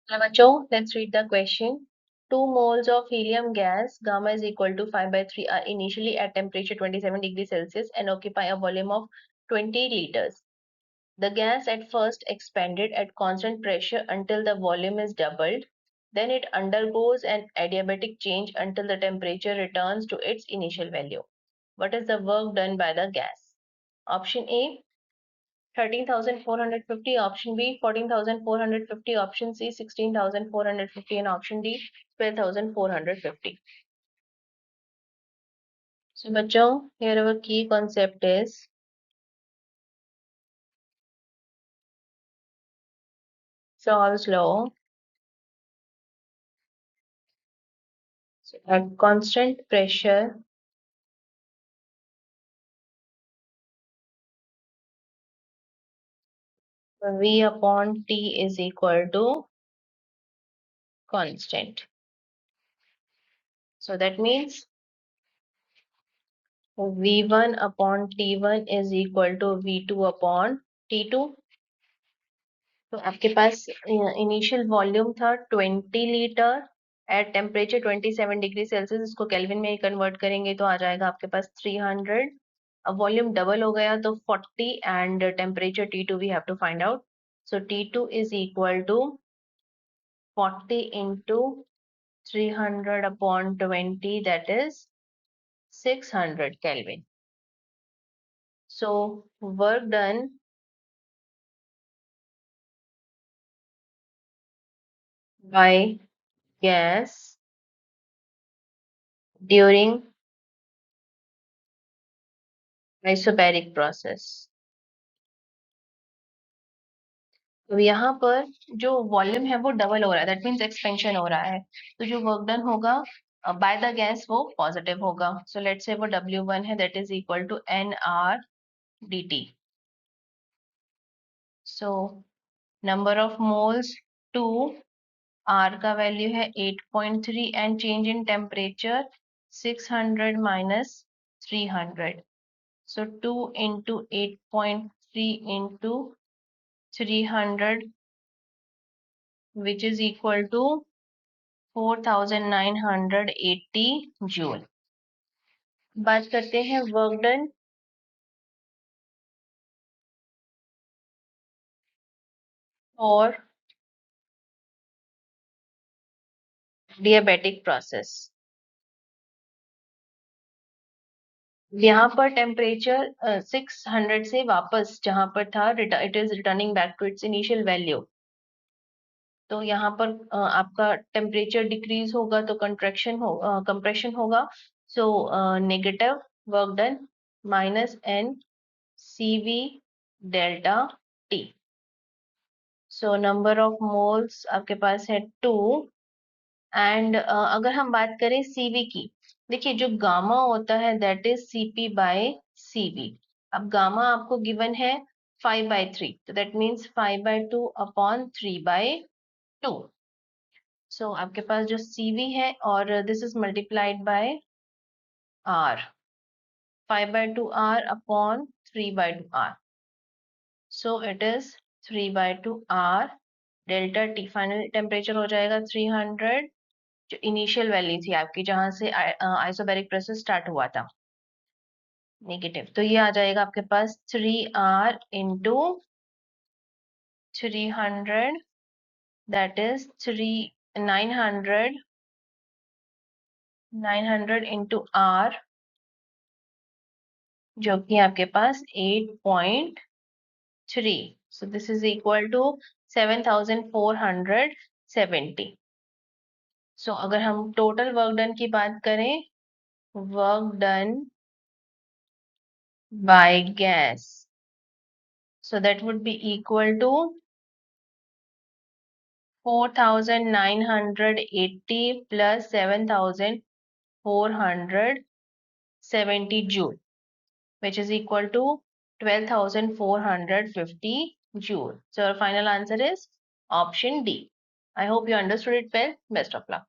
Lamacho, let's read the question. 2 moles of helium gas, gamma is equal to 5 by 3, are initially at temperature 27 degrees Celsius and occupy a volume of 20 liters. The gas at first expanded at constant pressure until the volume is doubled. Then it undergoes an adiabatic change until the temperature returns to its initial value. What is the work done by the gas? Option A, 13,450, option B 14,450, option C 16,450, and option D 12,450. So bachcho, here our key concept is Charles law. So at constant pressure, V upon T is equal to constant. So that means V1 upon T1 is equal to V2 upon T2. तो आपके पास initial volume था 20 litre at temperature 27 degree Celsius. इसको kelvin में convert करेंगे तो आ जाएगा आपके पास 300. अब वॉल्यूम डबल हो गया तो 40 and temperature T2 we have to find out. So T2 is equal to 40 into 300 upon 20, that is 600 Kelvin. So work done by gas during isobaric process. तो यहाँ पर जो वॉल्यूम है वो डबल हो रहा है, दैट मीन्स एक्सपेंशन हो रहा है. तो जो वर्क डन होगा बाय द गैस वो पॉजिटिव होगा. सो लेट्स से वो W1 है, that is equal to NR dt. So number of moles 2, R का वैल्यू है 8.3 and change in temperature 600 minus 300. So 2 into 8.3 into 300 which is equal to 4980 joule. बात करते हैं work done. और डियाबेटिक process. यहाँ पर टेम्परेचर 600 से वापस जहां पर था it is returning back to its initial value. तो यहाँ पर आपका टेम्परेचर डिक्रीज होगा तो कंप्रेशन होगा. So negative work done minus n CV delta T. So number of moles आपके पास है 2 एंड अगर हम बात करें CV की, देखिए जो गामा होता है that is CP by CV. अब गामा आपको गिवन है 5/3, तो दैट मीन्स 5/2 अपॉन 3/2. सो आपके पास जो CV है और this is multiplied by R, 5/2 R upon 3/2 R. So it is 3/2 R delta T. Final temperature हो जाएगा 300, जो इनिशियल वैल्यू थी आपकी जहां से आइसोबैरिक प्रोसेस स्टार्ट हुआ था, नेगेटिव. तो ये आ जाएगा आपके पास 3R into 300, that is 900 into R, जो कि आपके पास 8.3. So this is equal to 7470. So अगर हम टोटल वर्क डन की बात करें, work done by gas, so that would be equal to 4980 plus 7470 joule, which is equal to 12,450 joule. So our final answer is option D. I hope you understood it well. Best of luck.